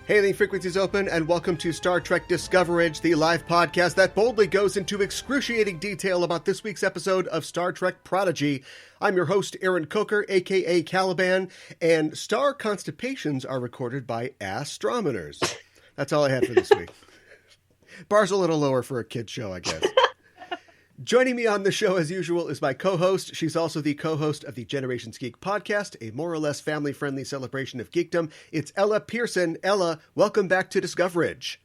Hailing frequencies open, and welcome to Star Trek Discoverage, the live podcast that boldly goes into excruciating detail about this week's episode of Star Trek Prodigy. I'm your host, Aaron Coker, a.k.a. Caliban, and star constipations are recorded by astronomers. That's all I had for this week. Bar's a little lower for a kid's show, I guess. Joining me on the show, as usual, is my co-host. She's also the co-host of the Generations Geek podcast, a more or less family-friendly celebration of geekdom. It's Ella Pearson. Ella, welcome back to Discoverage.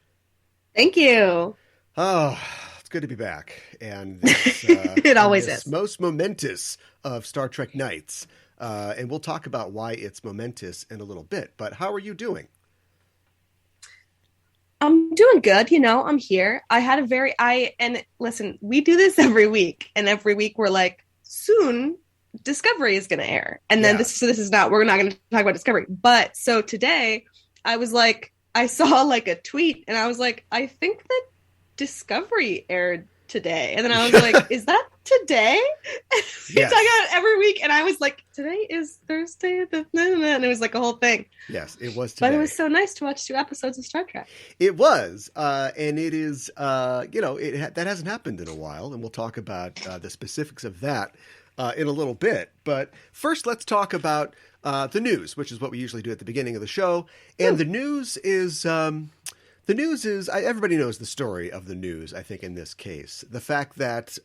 Thank you. Oh, it's good to be back. And this, it always is. Most momentous of Star Trek nights. And we'll talk about why it's momentous in a little bit. But how are you doing? I'm doing good. I'm here. And listen, we do this every week, and every week we're like, soon Discovery is going to air. And then we're not going to talk about Discovery. But so today I was like, I saw like a tweet and I was like, I think that Discovery aired today. And then I was like, is that today? We talk about it every week. And I was like, today is Thursday. And it was like a whole thing. Yes, it was today. But it was so nice to watch 2 episodes of Star Trek. It was. And it is, that hasn't happened in a while. And we'll talk about the specifics of that in a little bit. But first, let's talk about the news, which is what we usually do at the beginning of the show. And the news is... everybody knows the story of the news, I think, in this case. The fact that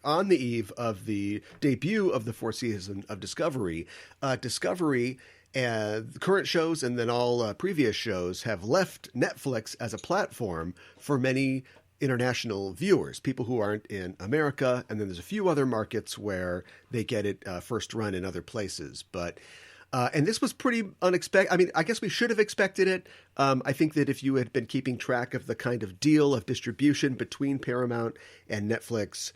on the eve of the debut of the 4th season of Discovery, Discovery and current shows and then all previous shows have left Netflix as a platform for many international viewers, people who aren't in America. And then there's a few other markets where they get it first run in other places. But... and this was pretty unexpected. I mean, I guess we should have expected it. I think that if you had been keeping track of the kind of deal of distribution between Paramount and Netflix,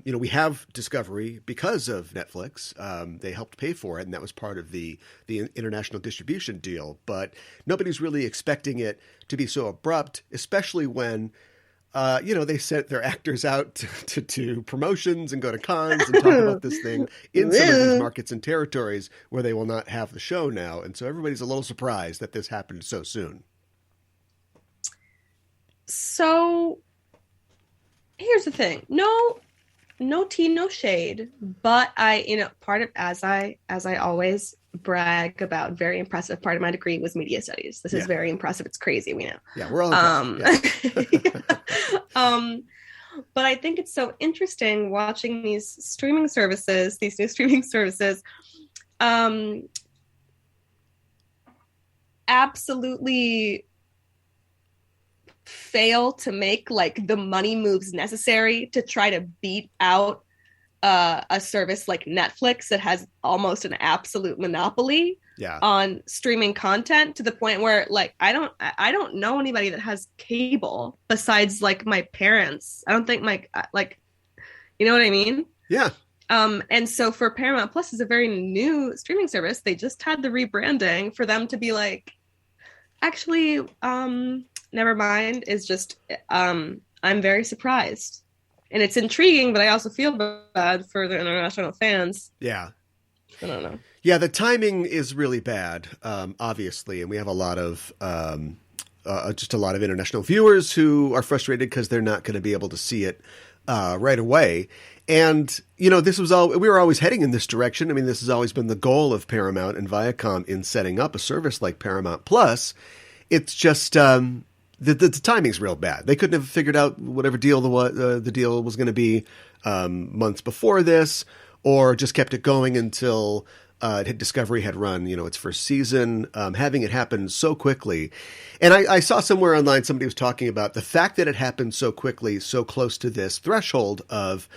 we have Discovery because of Netflix. They helped pay for it, and that was part of the international distribution deal. But nobody's really expecting it to be so abrupt, especially when... they sent their actors out to promotions and go to cons and talk about this thing in some of these markets and territories where they will not have the show now. And so everybody's a little surprised that this happened so soon. So here's the thing. No tea, no shade, but part of, as I always brag about, very impressive part of my degree was media studies. This is very impressive. It's crazy. We know. Yeah, we're all impressed. But I think it's so interesting watching these new streaming services, absolutely fail to make like the money moves necessary to try to beat out a service like Netflix that has almost an absolute monopoly on streaming content, to the point where like I don't know anybody that has cable besides like my parents. I don't think you know what I mean? Yeah. And so for Paramount Plus is a very new streaming service. They just had the rebranding. For them to be like, actually, never mind, is just I'm very surprised. And it's intriguing, but I also feel bad for the international fans. Yeah. I don't know. Yeah, the timing is really bad, obviously. And we have a lot of international viewers who are frustrated because they're not going to be able to see it right away. And, this was we were always heading in this direction. I mean, this has always been the goal of Paramount and Viacom in setting up a service like Paramount Plus. It's just... The timing's real bad. They couldn't have figured out whatever deal the deal was going to be months before this, or just kept it going until Discovery had run, its first season. Having it happen so quickly, and I saw somewhere online somebody was talking about the fact that it happened so quickly, so close to this threshold of.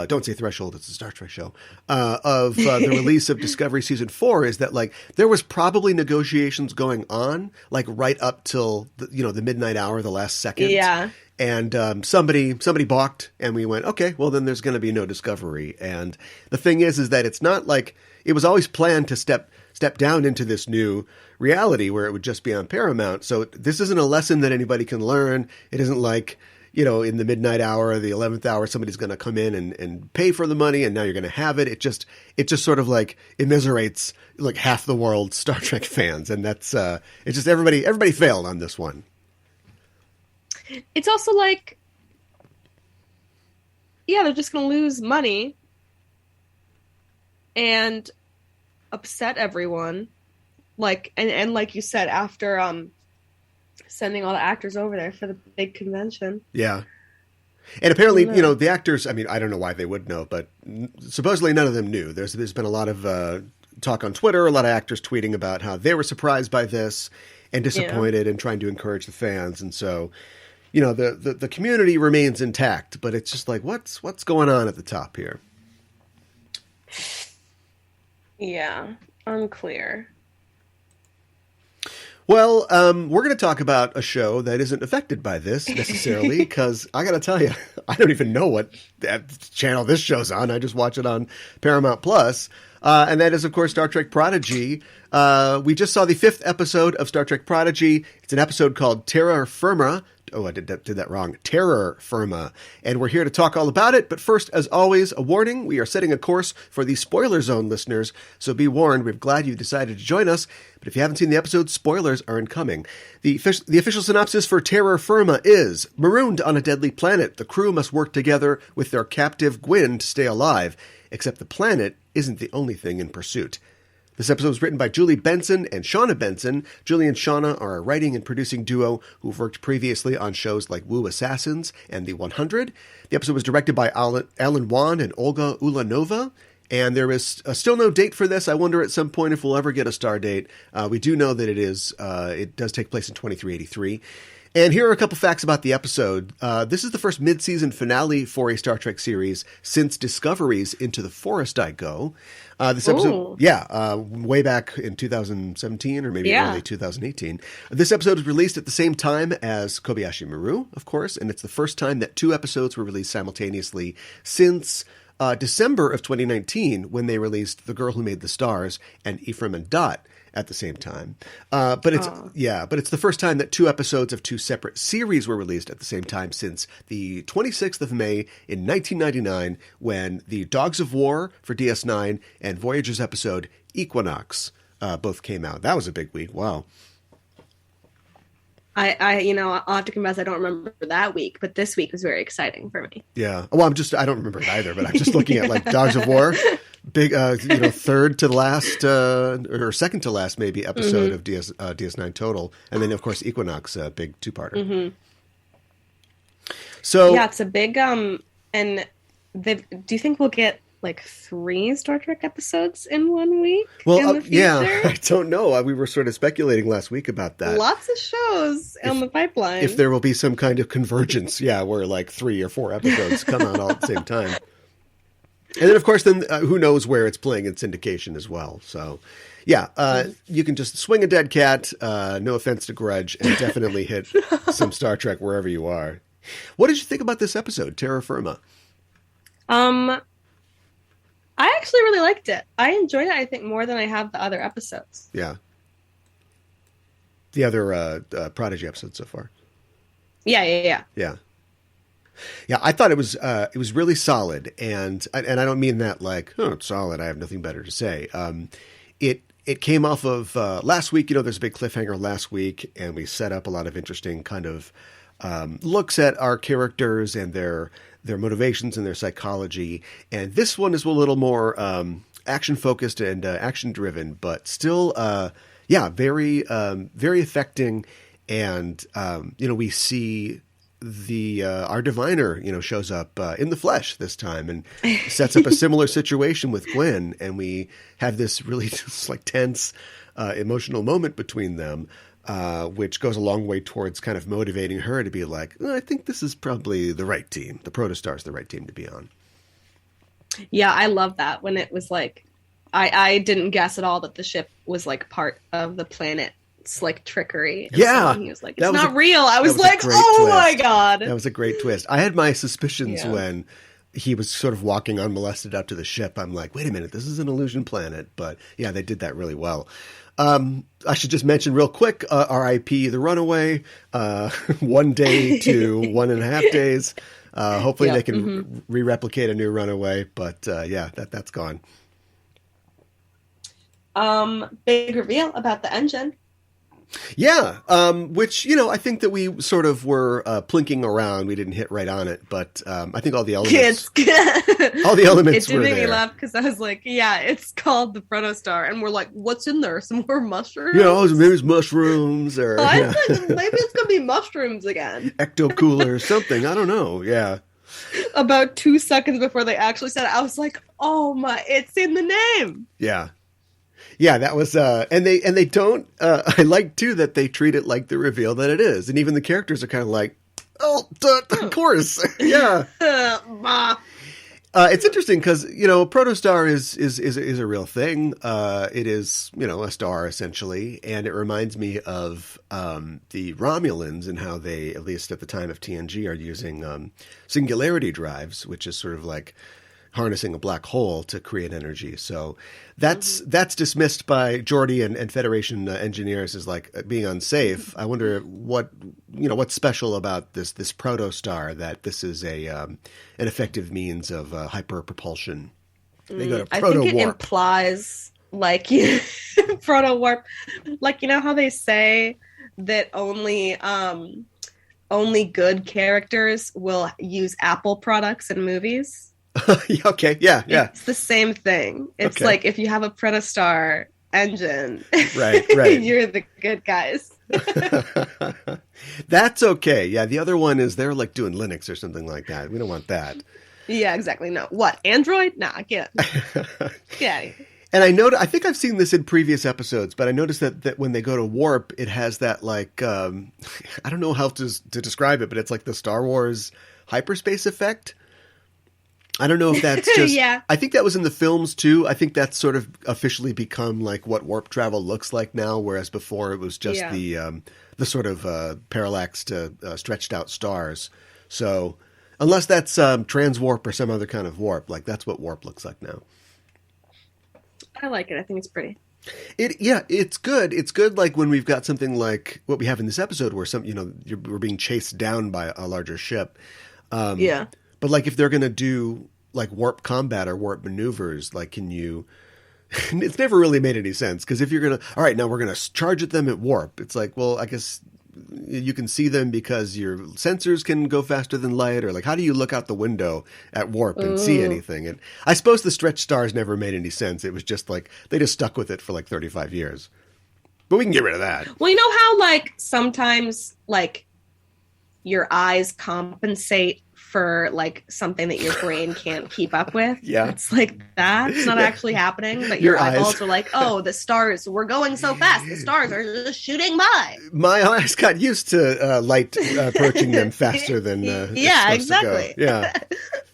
Don't say threshold, it's a Star Trek show, of the release of Discovery Season 4 is that, like, there was probably negotiations going on, like, right up till, the midnight hour, the last second. Yeah. And somebody balked, and we went, okay, well, then there's going to be no Discovery. And the thing is that it's not like, it was always planned to step down into this new reality where it would just be on Paramount. So this isn't a lesson that anybody can learn. It isn't like... in the midnight hour or the 11th hour, somebody's going to come in and pay for the money, and now you're going to have it. It just sort of like immiserates like half the world's Star Trek fans. And that's, it's just everybody failed on this one. It's also like, yeah, they're just going to lose money and upset everyone. Like, and like you said, after sending all the actors over there for the big convention. Yeah. And apparently, the actors, I mean, I don't know why they would know, but supposedly none of them knew. There's been a lot of talk on Twitter, a lot of actors tweeting about how they were surprised by this and disappointed and trying to encourage the fans. And so, the community remains intact, but it's just like, what's going on at the top here? Yeah, unclear. Well, we're going to talk about a show that isn't affected by this necessarily, because I got to tell you, I don't even know what channel this show's on. I just watch it on Paramount Plus. And that is, of course, Star Trek Prodigy. We just saw the 5th episode of Star Trek Prodigy. It's an episode called Terra Firma. Oh, I did that wrong. Terror Firma. And we're here to talk all about it. But first, as always, a warning. We are setting a course for the spoiler zone listeners. So be warned. We're glad you decided to join us. But if you haven't seen the episode, spoilers are incoming. The official synopsis for Terror Firma is: marooned on a deadly planet, the crew must work together with their captive Gwyn to stay alive. Except the planet isn't the only thing in pursuit. This episode was written by Julie Benson and Shauna Benson. Julie and Shauna are a writing and producing duo who've worked previously on shows like Wu Assassins and The 100. The episode was directed by Alan Wan and Olga Ulanova. And there is still no date for this. I wonder at some point if we'll ever get a star date. We do know that it does take place in 2383. And here are a couple facts about the episode. This is the first mid-season finale for a Star Trek series since Discovery's Into the Forest I Go. This episode, way back in 2017 or maybe early 2018. This episode was released at the same time as Kobayashi Maru, of course, and it's the first time that 2 episodes were released simultaneously since December of 2019, when they released The Girl Who Made the Stars and Ephraim and Dot at the same time. But it's the first time that 2 episodes of 2 separate series were released at the same time since the 26th of May in 1999, when the Dogs of War for DS9 and Voyager's episode Equinox both came out. That was a big week. Wow. I'll have to confess I don't remember that week, but this week was very exciting for me. Yeah. Well, I don't remember it either, but I'm just looking at like Dogs of War, big, third to last, or second to last maybe episode of DS9 total. And then of course Equinox, big 2-parter. Mm-hmm. So yeah, it's a big, and do you think we'll get like 3 Star Trek episodes in 1 week? Well, I don't know. We were sort of speculating last week about that. Lots of shows on the pipeline. If there will be some kind of convergence, where like 3 or 4 episodes come out all at the same time. And then, of course, who knows where it's playing in syndication as well. So, you can just swing a dead cat, no offense to Grudge, and definitely hit some Star Trek wherever you are. What did you think about this episode, Terra Firma? I actually really liked it. I enjoyed it, I think, more than I have the other episodes. Yeah. The other Prodigy episodes so far. Yeah. Yeah, I thought it was really solid, and I don't mean that like, oh, it's solid, I have nothing better to say. It came off of last week. There's a big cliffhanger last week, and we set up a lot of interesting kind of looks at our characters and their motivations and their psychology. And this one is a little more action focused and action driven, but still, very affecting. And we see our diviner, shows up in the flesh this time and sets up a similar situation with Gwen, and we have this really just like tense emotional moment between them. Which goes a long way towards kind of motivating her to be like, I think this is probably the right team. The Protostar's the right team to be on. Yeah, I love that when it was like, I didn't guess at all that the ship was like part of the planet's like trickery. And so he was like, it's not real. I was like, oh my God. That was a great twist. I had my suspicions when he was sort of walking unmolested up to the ship. I'm like, wait a minute, this is an illusion planet. But yeah, they did that really well. I should just mention real quick, R.I.P. the Runaway, 1 day to 1.5 days. Hopefully they can re-replicate a new Runaway, but that's gone. Big reveal about the engine. Yeah, which, I think that we sort of were plinking around. We didn't hit right on it, but I think all the elements It did were make there. me laugh because I was like, yeah, it's called the Protostar, and we're like, what's in there? Some more mushrooms? Maybe it's mushrooms, or I think maybe it's going to be mushrooms again. Ecto-cooler or something. I don't know, yeah. About 2 seconds before they actually said it, I was like, oh my, it's in the name. Yeah. Yeah, that was, and they don't, I like too that they treat it like the reveal that it is. And even the characters are kind of like, oh, of course. Yeah. It's interesting because, Protostar is a real thing. It is, a star essentially. And it reminds me of the Romulans and how they, at least at the time of TNG, are using singularity drives, which is sort of like harnessing a black hole to create energy. So that's dismissed by Geordi and Federation engineers as like being unsafe. I wonder what's special about this protostar that this is an effective means of hyper propulsion. They go to proto warp. I think it implies like proto warp, like how they say that only good characters will use Apple products in movies. Okay, yeah. It's the same thing. It's like if you have a Protostar engine, right. You're the good guys. That's okay. Yeah, the other one is they're like doing Linux or something like that. We don't want that. Yeah, exactly. No. What? Android? Nah, get yeah. And I think I've seen this in previous episodes, but I noticed that when they go to warp, it has that like, I don't know how to describe it, but it's like the Star Wars hyperspace effect. I don't know if that's just, yeah. I think that was in the films too. I think that's sort of officially become like what warp travel looks like now, whereas before it was just the sort of parallaxed, stretched out stars. So unless that's transwarp or some other kind of warp, like that's what warp looks like now. I like it. I think it's pretty. It's good. It's good. Like when we've got something like what we have in this episode, where we're being chased down by a larger ship. But like if they're going to do like warp combat or warp maneuvers, like can you? It's never really made any sense because if you're going to, all right, now we're going to charge at them at warp. It's like, well, I guess you can see them because your sensors can go faster than light, or like how do you look out the window at warp and see anything? And I suppose the stretch stars never made any sense. It was just like they just stuck with it for like 35 years. But we can get rid of that. Well, you know how like sometimes like your eyes compensate for like something that your brain can't keep up with. Yeah. It's like that's not actually happening, but your eyeballs are like, oh, the stars, we're going so fast. The stars are just shooting by. My eyes got used to light approaching them faster than yeah, exactly. Yeah.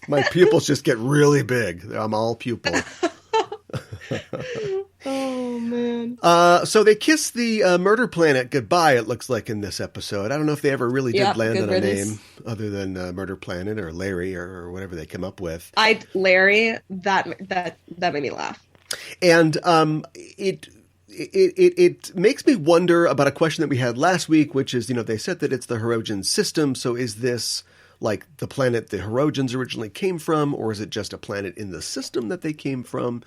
My pupils just get really big. I'm all pupil. Oh, man. So they kiss the murder planet goodbye, it looks like, in this episode. I don't know if they ever really did land on a name other than Murder Planet or Larry or whatever they come up with. Larry, that made me laugh. And it makes me wonder about a question that we had last week, which is, they said that it's the Hirogen system. So is this like the planet the Hirogens originally came from, or is it just a planet in the system that they came from?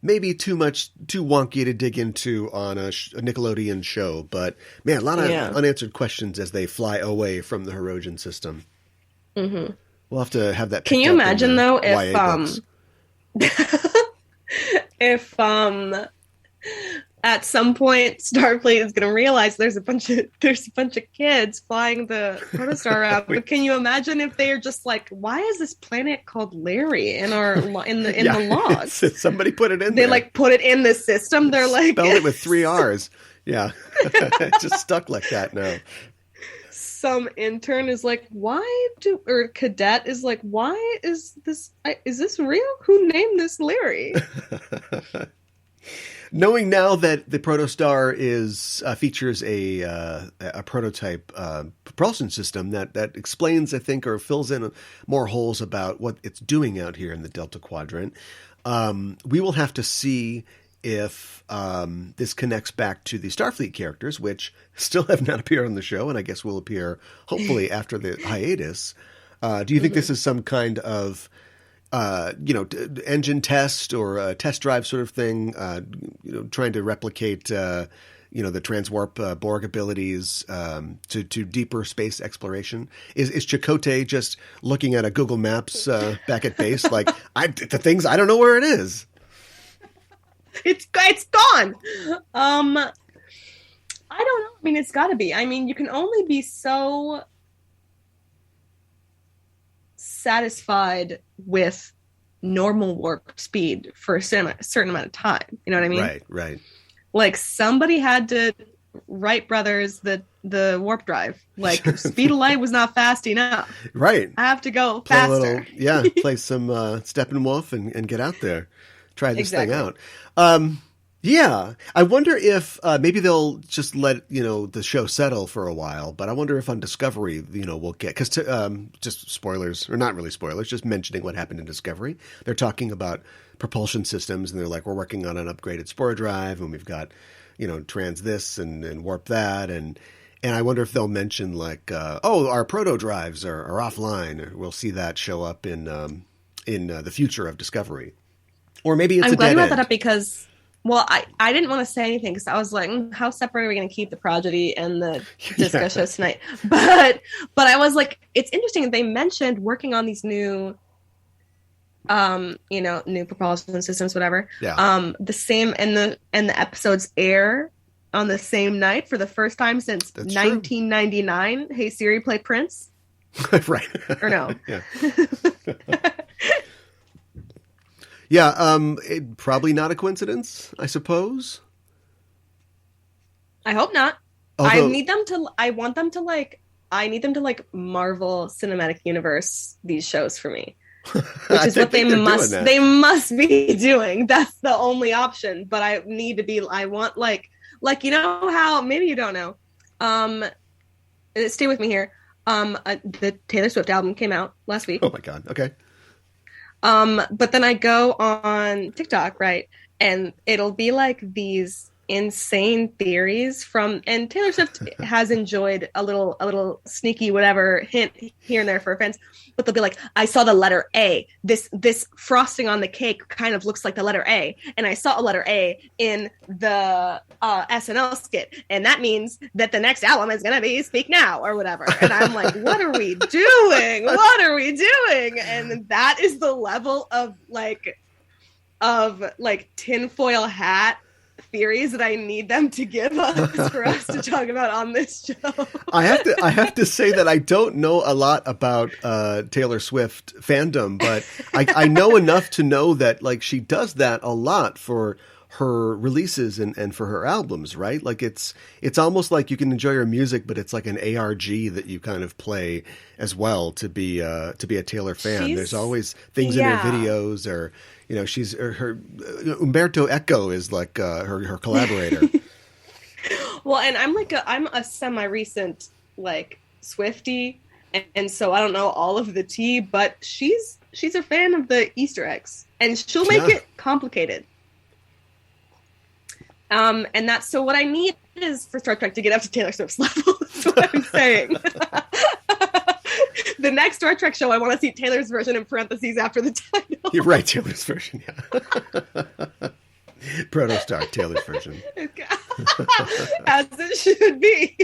Maybe too wonky to dig into on a Nickelodeon show, but man, a lot of unanswered questions as they fly away from the Hirogen system. Mm-hmm. We'll have to have that. Can you imagine though if at some point Starfleet is going to realize there's a bunch of kids flying the Protostar around. But can you imagine if they are just like, why is this planet called Larry in the logs? Somebody put it in. They like put it in the system. They're like spelled it with 3 R's. Yeah, it's just stuck like that now. Some intern is like, or cadet is like, why is this real? Who named this Larry? Knowing now that the Protostar features a prototype propulsion system that explains, I think, or fills in more holes about what it's doing out here in the Delta Quadrant, we will have to see if this connects back to the Starfleet characters, which still have not appeared on the show, and I guess will appear hopefully after the hiatus. Do you think this is some kind of engine test or a test drive sort of thing, trying to replicate, the transwarp Borg abilities to deeper space exploration? Is Chakotay just looking at a Google Maps back at base, like, the things, I don't know where it is? It's gone. I don't know. I mean, it's got to be. I mean, you can only be so satisfied with normal warp speed for a certain amount of time. You know what I mean? Right. Like, somebody had to Wright brothers the warp drive. Like, speed of light was not fast enough. Right. I have to go faster. Play some Steppenwolf and get out there. Try this thing out. I wonder if maybe they'll just let the show settle for a while. But I wonder if on Discovery, we'll get, because just spoilers, or not really spoilers, just mentioning what happened in Discovery. They're talking about propulsion systems, and they're like, we're working on an upgraded spore drive, and we've got trans this and warp that, and I wonder if they'll mention like, our proto drives are offline, or we'll see that show up in the future of Discovery. Or maybe it's I'm a glad dead you brought end. that up because, well, I didn't want to say anything because I was like, how separate are we going to keep the Prodigy and the Disco shows tonight? But I was like, it's interesting. They mentioned working on these new, new propulsion systems, whatever. Yeah. The same, and the episodes air on the same night for the first time since 1999. Hey Siri, play Prince. Right. Or no? Yeah. Yeah, probably not a coincidence, I suppose. I hope not. I need them to Marvel Cinematic Universe these shows for me. Which is what they must be doing. That's the only option. But I want like how, maybe you don't know. Stay with me here. The Taylor Swift album came out last week. Oh my God. Okay. But then I go on TikTok, right? And it'll be like these insane theories and Taylor Swift has enjoyed a little sneaky whatever hint here and there for fans, but they'll be like, I saw the letter A. This frosting on the cake kind of looks like the letter A, and I saw a letter A in the SNL skit, and that means that the next album is gonna be Speak Now or whatever. And I'm like, what are we doing? And that is the level of tinfoil hat theories that I need them to give us for us to talk about on this show. I have to say that I don't know a lot about Taylor Swift fandom, but I know enough to know that like she does that a lot for her releases and for her albums, right? Like it's almost like you can enjoy her music, but it's like an ARG that you kind of play as well to be a Taylor fan. There's always things in her videos, or she's her Umberto Eco is like her collaborator. Well, and I'm a semi-recent like Swiftie, and so I don't know all of the tea, but she's a fan of the Easter eggs, and she'll make it complicated. And that's so what I need is for Star Trek to get up to Taylor Swift's level. That's what I'm saying. The next Star Trek show, I want to see Taylor's version in parentheses after the title. You're right, Taylor's version, yeah. Protostar, Taylor's version. As it should be.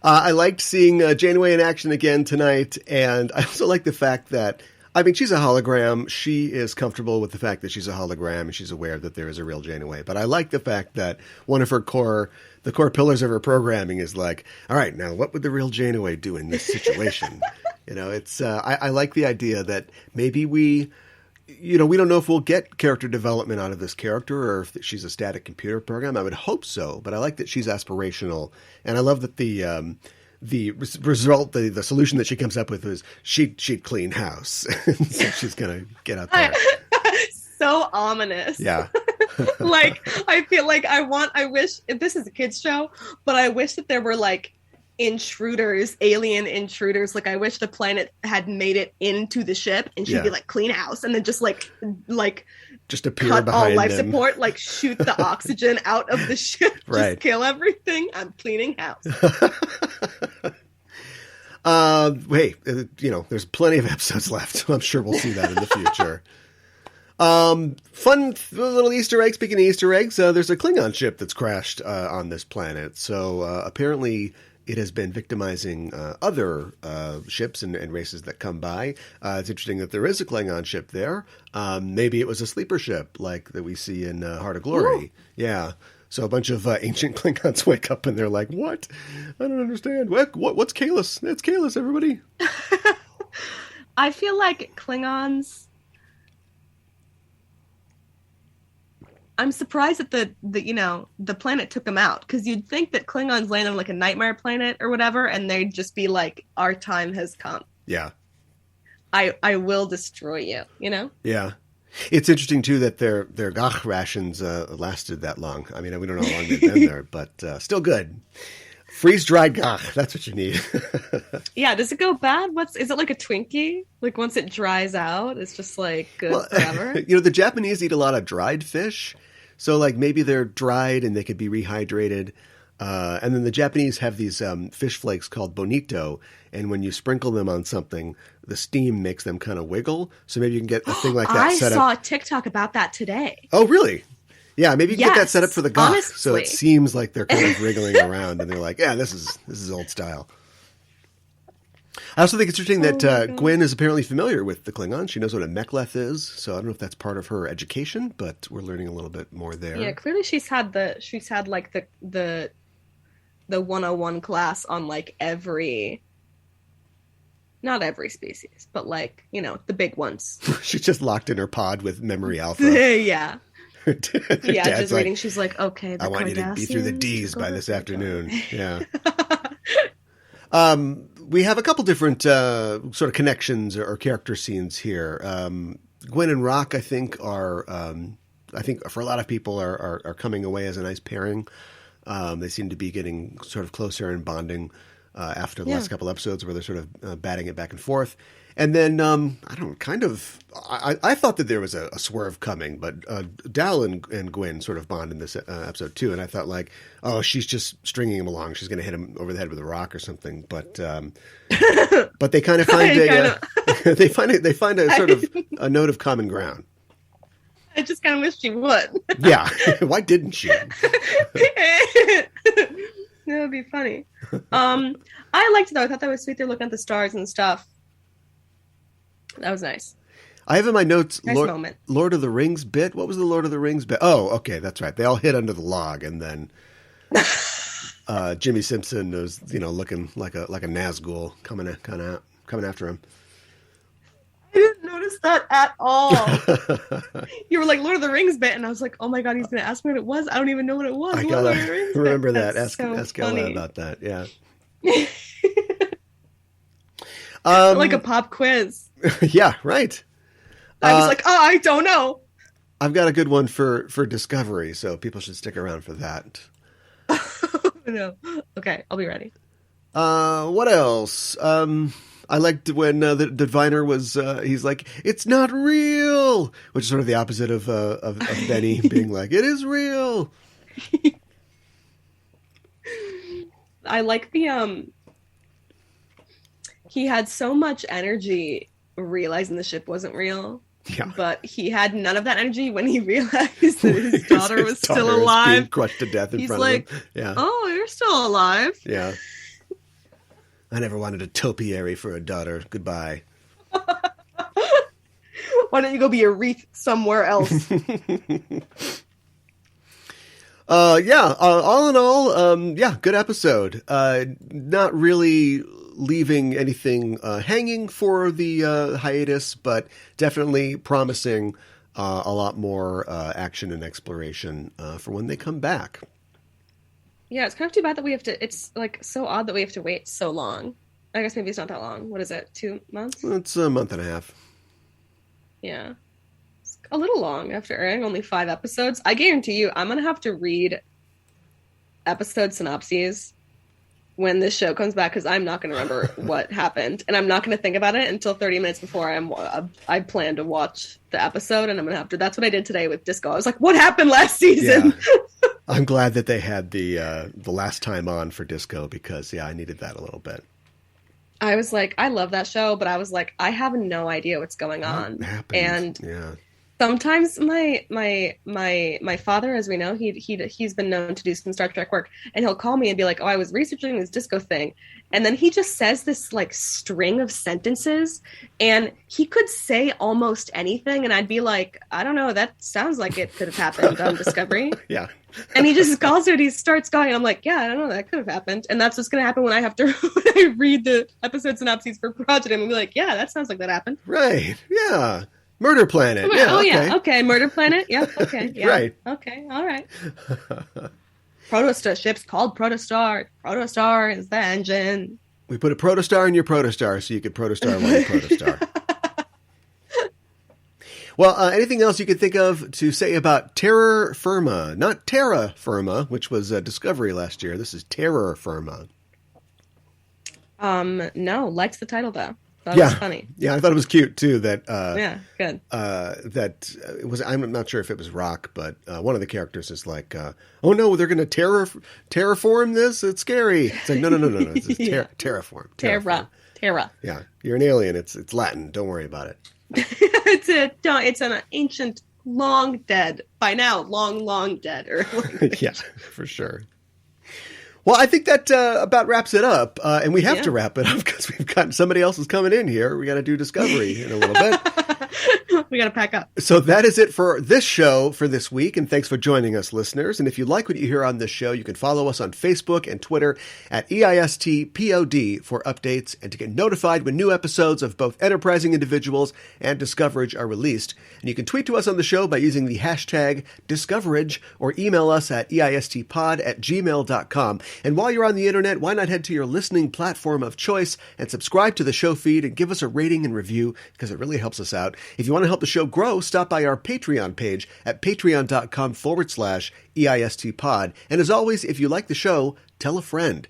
I liked seeing Janeway in action again tonight, and I also like the fact that, I mean, she's a hologram. She is comfortable with the fact that she's a hologram, and she's aware that there is a real Janeway. But I like the fact that one of the core pillars of her programming is like, all right, now what would the real Janeway do in this situation? It's I like the idea that maybe we don't know if we'll get character development out of this character or if she's a static computer program. I would hope so, but I like that she's aspirational, and I love that the result, the solution that she comes up with is she'd clean house. So she's gonna get out there. So ominous. Yeah. Like, I feel like I wish, if this is a kid's show, but I wish that there were like intruders, alien intruders. Like, I wish the planet had made it into the ship, and she'd be like, clean house, and then just just appear cut behind all life them. support, like shoot the oxygen out of the ship, Right. just kill everything. I'm cleaning house. Hey, there's plenty of episodes left, so I'm sure we'll see that in the future. Fun little Easter egg. Speaking of Easter eggs, there's a Klingon ship that's crashed on this planet. So apparently it has been victimizing other ships and races that come by. It's interesting that there is a Klingon ship there. Maybe it was a sleeper ship like that we see in Heart of Glory. Ooh. Yeah. So a bunch of ancient Klingons wake up and they're like, what? I don't understand. What's Kalis? It's Kalis, everybody. I feel like Klingons... I'm surprised that the planet took them out, because you'd think that Klingons land on like a nightmare planet or whatever, and they'd just be like, our time has come. Yeah. I will destroy you, Yeah. It's interesting, too, that their gach rations lasted that long. I mean, we don't know how long they've been there, but still good. Freeze-dried gach, that's what you need. Yeah, does it go bad? Is it like a Twinkie? Like, once it dries out, it's just like good forever? The Japanese eat a lot of dried fish. So, like, maybe they're dried and they could be rehydrated. And then the Japanese have these fish flakes called bonito. And when you sprinkle them on something, the steam makes them kind of wiggle. So maybe you can get a thing like that set up. I saw a TikTok about that today. Oh, really? Yeah, maybe you can get that set up for the gach. Honestly. So it seems like they're kind of wriggling around. And they're like, yeah, this is old style. I also think it's interesting that Gwen is apparently familiar with the Klingon. She knows what a mek'leth is, so I don't know if that's part of her education, but we're learning a little bit more there. Yeah, clearly she's had like the 101 class on like not every species, but like, the big ones. She's just locked in her pod with Memory Alpha. Yeah. Yeah, just reading. She's like, okay, I want you to be through the D's by this afternoon. Yeah. We have a couple different sort of connections or character scenes here. Gwen and Rock, I think, are for a lot of people are coming away as a nice pairing. They seem to be getting sort of closer and bonding after the last couple episodes where they're sort of batting it back and forth. And then, I thought that there was a swerve coming, but Dal and Gwen sort of bond in this episode too. And I thought like, oh, she's just stringing him along. She's going to hit him over the head with a rock or something. But they kind of find they find a sort of a note of common ground. I just kind of wish she would. Yeah. Why didn't she? That would be funny. I liked it though. I thought that was sweet. They're looking at the stars and stuff. That was nice. I have in my notes nice moment. Lord of the Rings bit. What was the Lord of the Rings bit? Oh, okay, that's right. They all hid under the log, and then Jimmy Simpson was, looking like a Nazgul coming after him. I didn't notice that at all. You were like Lord of the Rings bit, and I was like, oh my god, he's going to ask me what it was. I don't even know what it was. I gotta remember that. Ask Ella about that. Yeah. Like a pop quiz. Yeah, right. I was like, I don't know. I've got a good one for Discovery, so people should stick around for that. No. Okay, I'll be ready. What else? I liked when the diviner was, he's like, it's not real, which is sort of the opposite of Benny being like, it is real. I like the, he had so much energy realizing the ship wasn't real. Yeah. But he had none of that energy when he realized that his daughter was still alive. Being crushed to death in front of him. Yeah. Oh, you're still alive. Yeah. I never wanted a topiary for a daughter. Goodbye. Why don't you go be a wreath somewhere else? All in all, good episode. Not really leaving anything hanging for the hiatus, but definitely promising a lot more action and exploration for when they come back. Yeah, it's kind of too bad that we have to, it's like so odd that we have to wait so long. I guess maybe it's not that long. What is it, 2 months? It's a month and a half. Yeah. It's a little long after airing only 5 episodes. I guarantee you, I'm going to have to read episode synopses when this show comes back, because I'm not going to remember what happened, and I'm not going to think about it until 30 minutes before I plan to watch the episode, and I'm going to have to. That's what I did today with Disco. I was like, what happened last season? Yeah. I'm glad that they had the last time on for Disco, because I needed that a little bit. I was like, I love that show, but I was like, I have no idea what's going on. What happened? And yeah. Sometimes my father, as we know, he's been known to do some Star Trek work, and he'll call me and be like, "Oh, I was researching this Disco thing," and then he just says this like string of sentences, and he could say almost anything, and I'd be like, "I don't know, that sounds like it could have happened on Discovery." Yeah. And he just calls it. He starts going. And I'm like, "Yeah, I don't know, that could have happened," and that's what's going to happen when I have to when I read the episode synopses for Prodigy. I'm gonna be like, "Yeah, that sounds like that happened." Right. Yeah. Murder Planet. Yeah, oh, okay. Yeah. Okay. Murder Planet. Yeah. Okay. Yeah. Right. Okay. All right. Protostar ship's called Protostar. Protostar is the engine. We put a protostar in your protostar so you could protostar while you protostar. Well, anything else you could think of to say about Terror Firma? Not Terra Firma, which was Discovery last year. This is Terror Firma. No. Likes the title, though. That was funny. Yeah, I thought it was cute too. That good. That it was. I'm not sure if it was Rock, but one of the characters is like, "Oh no, they're going to terraform this. It's scary." It's like, no. It's just terraform. Terra. Yeah, you're an alien. It's Latin. Don't worry about it. It's an ancient, long dead by now, long dead. Yeah, for sure. Well, I think that about wraps it up, and we have to wrap it up because we've got somebody else is coming in here. We got to do Discovery in a little bit. We got to pack up. So that is it for this show for this week, and thanks for joining us, listeners. And if you like what you hear on this show, you can follow us on Facebook and Twitter at EISTPOD for updates and to get notified when new episodes of both Enterprising Individuals and Discoverage are released. And you can tweet to us on the show by using the hashtag Discoverage or email us at eistpod@gmail.com. And while you're on the internet, why not head to your listening platform of choice and subscribe to the show feed and give us a rating and review, because it really helps us out. If you want to help the show grow, stop by our Patreon page at patreon.com/EISTpod. And as always, if you like the show, tell a friend.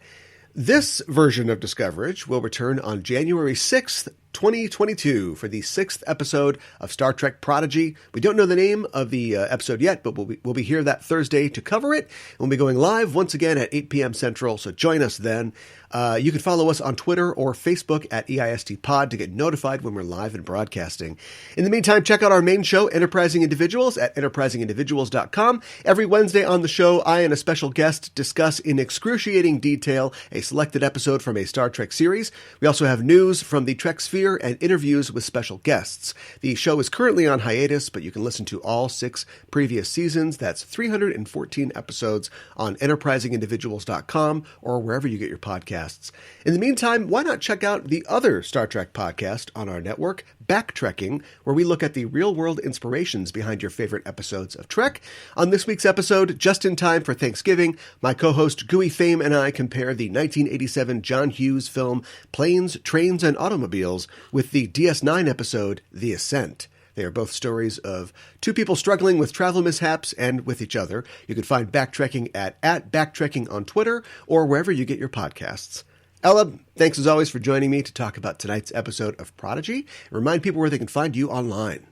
This version of Discoverage will return on January 6th, 2022 for the 6th episode of Star Trek Prodigy. We don't know the name of the episode yet, but we'll be here that Thursday to cover it. We'll be going live once again at 8 p.m. Central, so join us then. You can follow us on Twitter or Facebook at EISTpod to get notified when we're live and broadcasting. In the meantime, check out our main show, Enterprising Individuals, at enterprisingindividuals.com. Every Wednesday on the show, I and a special guest discuss in excruciating detail a selected episode from a Star Trek series. We also have news from the Trek sphere and interviews with special guests. The show is currently on hiatus, but you can listen to all 6 previous seasons. That's 314 episodes on enterprisingindividuals.com or wherever you get your podcasts. In the meantime, why not check out the other Star Trek podcast on our network, Backtrekking, where we look at the real-world inspirations behind your favorite episodes of Trek. On this week's episode, just in time for Thanksgiving, my co-host Gooey Fame and I compare the 1987 John Hughes film Planes, Trains, and Automobiles with the DS9 episode The Ascent. They are both stories of 2 people struggling with travel mishaps and with each other. You can find Backtrekking at Backtrekking on Twitter or wherever you get your podcasts. Ella, thanks as always for joining me to talk about tonight's episode of Prodigy. Remind people where they can find you online.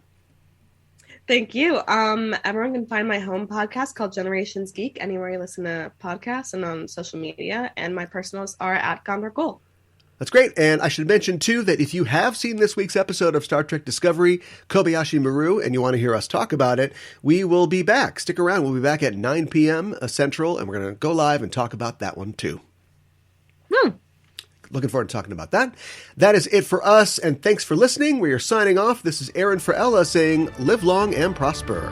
Thank you. Everyone can find my home podcast called Generations Geek anywhere you listen to podcasts and on social media. And my personals are at Gondor Gold. That's great. And I should mention, too, that if you have seen this week's episode of Star Trek Discovery, Kobayashi Maru, and you want to hear us talk about it, we will be back. Stick around. We'll be back at 9 p.m. Central, and we're going to go live and talk about that one, too. Looking forward to talking about that. That is it for us, and thanks for listening. We are signing off. This is Aaron for Ella saying, live long and prosper.